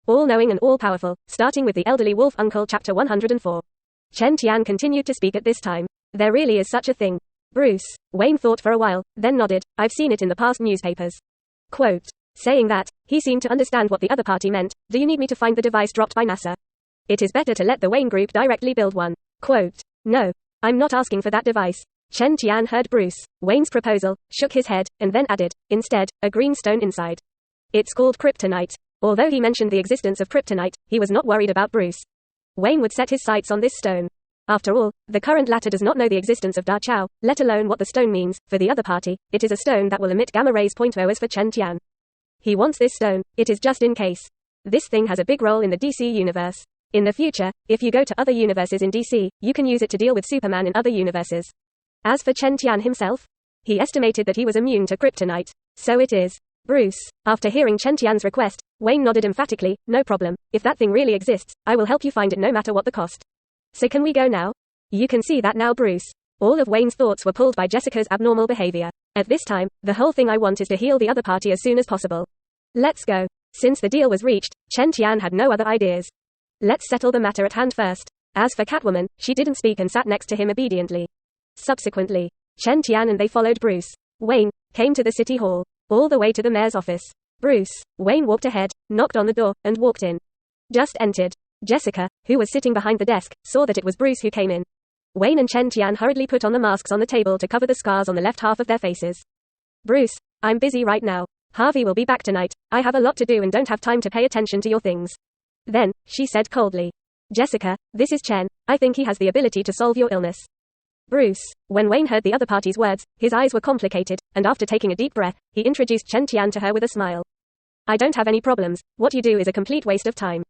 all-knowing and all-powerful, starting with the elderly wolf uncle chapter 104. Chen Tian continued to speak at this time. There really is such a thing. Bruce. Wayne thought for a while, then nodded. I've seen it in the past newspapers. Quote. Saying that, he seemed to understand what the other party meant. Do you need me to find the device dropped by NASA? It is better to let the Wayne group directly build one. Quote. No. I'm not asking for that device. Chen Tian heard Bruce Wayne's proposal, shook his head, and then added, instead, a green stone inside. It's called kryptonite. Although he mentioned the existence of kryptonite, he was not worried about Bruce. Wayne would set his sights on this stone. After all, the current latter does not know the existence of Da Chao, let alone what the stone means. For the other party, it is a stone that will emit gamma rays. As for Chen Tian, he wants this stone, it is just in case. This thing has a big role in the DC universe. In the future, if you go to other universes in DC, you can use it to deal with Superman in other universes. As for Chen Tian himself, he estimated that he was immune to kryptonite. So it is. Bruce. After hearing Chen Tian's request, Wayne nodded emphatically. No problem. If that thing really exists, I will help you find it no matter what the cost. So can we go now? You can see that now, Bruce. All of Wayne's thoughts were pulled by Jessica's abnormal behavior. At this time, the whole thing I want is to heal the other party as soon as possible. Let's go. Since the deal was reached, Chen Tian had no other ideas. Let's settle the matter at hand first. As for Catwoman, she didn't speak and sat next to him obediently. Subsequently, Chen Tian and they followed Bruce Wayne, came to the city hall, all the way to the mayor's office. Bruce Wayne walked ahead, knocked on the door, and walked in. Just entered. Jessica, who was sitting behind the desk, saw that it was Bruce who came in. Wayne and Chen Tian hurriedly put on the masks on the table to cover the scars on the left half of their faces. Bruce, I'm busy right now. Harvey will be back tonight. I have a lot to do and don't have time to pay attention to your things. Then, she said coldly. Jessica, this is Chen. I think he has the ability to solve your illness. Bruce. When Wayne heard the other party's words, his eyes were complicated, and after taking a deep breath, he introduced Chen Tian to her with a smile. I don't have any problems. What you do is a complete waste of time.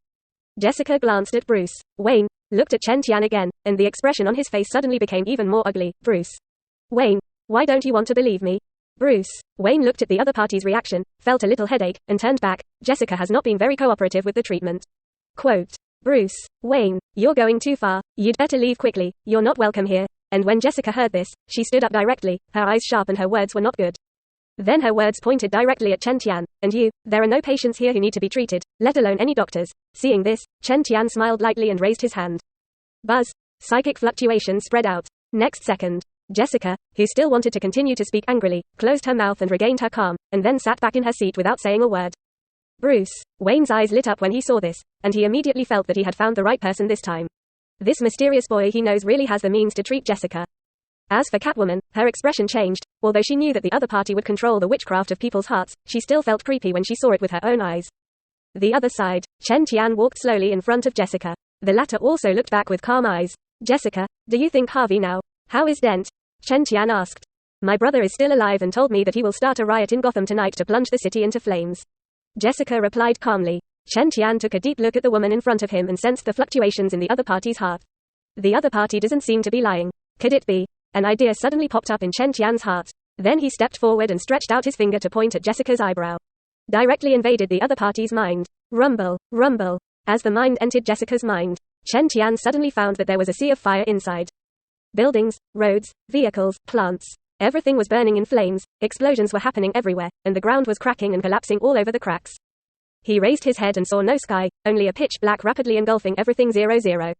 Jessica glanced at Bruce Wayne, looked at Chen Tian again, and the expression on his face suddenly became even more ugly. Bruce Wayne, why don't you want to believe me? Bruce Wayne looked at the other party's reaction, felt a little headache, and turned back. Jessica has not been very cooperative with the treatment. Quote. Bruce Wayne, you're going too far. You'd better leave quickly. You're not welcome here. And when Jessica heard this, she stood up directly, her eyes sharp and her words were not good. Then her words pointed directly at Chen Tian. And you, there are no patients here who need to be treated, let alone any doctors. Seeing this, Chen Tian smiled lightly and raised his hand. Buzz. Psychic fluctuation spread out. Next second, Jessica, who still wanted to continue to speak angrily, closed her mouth and regained her calm, and then sat back in her seat without saying a word. Bruce Wayne's eyes lit up when he saw this, and he immediately felt that he had found the right person this time. This mysterious boy he knows really has the means to treat Jessica. As for Catwoman, her expression changed. Although she knew that the other party would control the witchcraft of people's hearts, she still felt creepy when she saw it with her own eyes. The other side, Chen Tian walked slowly in front of Jessica. The latter also looked back with calm eyes. Jessica, do you think Harvey now? How is Dent? Chen Tian asked. My brother is still alive and told me that he will start a riot in Gotham tonight to plunge the city into flames. Jessica replied calmly. Chen Tian took a deep look at the woman in front of him and sensed the fluctuations in the other party's heart. The other party doesn't seem to be lying. Could it be? An idea suddenly popped up in Chen Tian's heart. Then he stepped forward and stretched out his finger to point at Jessica's eyebrow. Directly invaded the other party's mind. Rumble, rumble. As the mind entered Jessica's mind, Chen Tian suddenly found that there was a sea of fire inside. Buildings, roads, vehicles, plants. Everything was burning in flames, explosions were happening everywhere, and the ground was cracking and collapsing all over the cracks. He raised his head and saw no sky, only a pitch black rapidly engulfing everything. 00.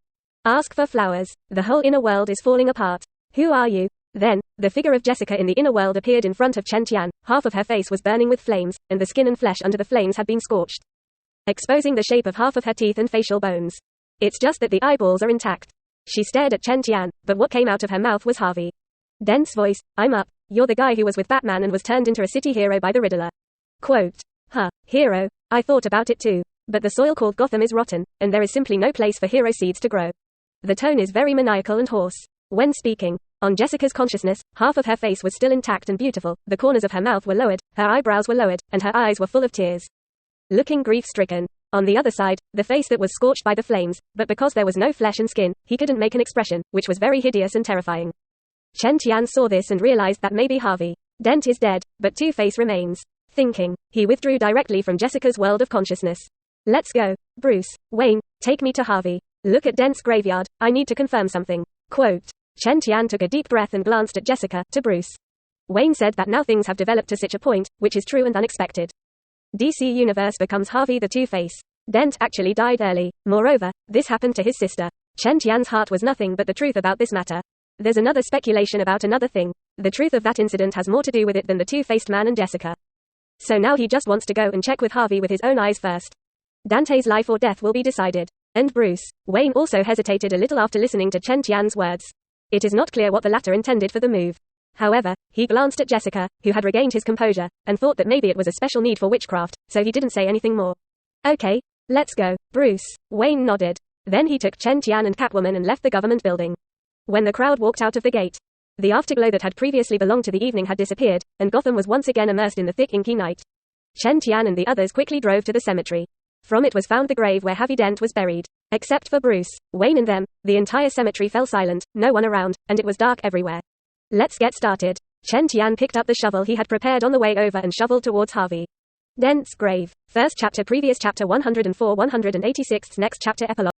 Ask for flowers. The whole inner world is falling apart. Who are you? Then, the figure of Jessica in the inner world appeared in front of Chen Tian. Half of her face was burning with flames, and the skin and flesh under the flames had been scorched, exposing the shape of half of her teeth and facial bones. It's just that the eyeballs are intact. She stared at Chen Tian, but what came out of her mouth was Harvey Dent's voice. I'm up. You're the guy who was with Batman and was turned into a city hero by the Riddler. Quote. Huh, hero. I thought about it too. But the soil called Gotham is rotten, and there is simply no place for hero seeds to grow. The tone is very maniacal and hoarse. When speaking, on Jessica's consciousness, half of her face was still intact and beautiful, the corners of her mouth were lowered, her eyebrows were lowered, and her eyes were full of tears. Looking grief-stricken. On the other side, the face that was scorched by the flames, but because there was no flesh and skin, he couldn't make an expression, which was very hideous and terrifying. Chen Tian saw this and realized that maybe Harvey Dent is dead, but Two-Face remains. Thinking, he withdrew directly from Jessica's world of consciousness. Let's go. Bruce Wayne, take me to Harvey. Look at Dent's graveyard. I need to confirm something. Quote. Chen Tian took a deep breath and glanced at Jessica. To Bruce Wayne said that now things have developed to such a point, which is true and unexpected. DC Universe becomes Harvey the Two-Face. Dent actually died early. Moreover, this happened to his sister. Chen Tian's heart was nothing but the truth about this matter. There's another speculation about another thing. The truth of that incident has more to do with it than the two-faced man and Jessica. So now he just wants to go and check with Harvey with his own eyes first. Dante's life or death will be decided. And Bruce Wayne also hesitated a little after listening to Chen Tian's words. It is not clear what the latter intended for the move. However, he glanced at Jessica, who had regained his composure, and thought that maybe it was a special need for witchcraft, so he didn't say anything more. Okay, let's go. Bruce Wayne nodded. Then he took Chen Tian and Catwoman and left the government building. When the crowd walked out of the gate, the afterglow that had previously belonged to the evening had disappeared, and Gotham was once again immersed in the thick inky night. Chen Tian and the others quickly drove to the cemetery. From it was found the grave where Harvey Dent was buried. Except for Bruce Wayne and them, the entire cemetery fell silent, no one around, and it was dark everywhere. Let's get started. Chen Tian picked up the shovel he had prepared on the way over and shoveled towards Harvey Dent's grave. First chapter, previous chapter 104, 186, next chapter, epilogue.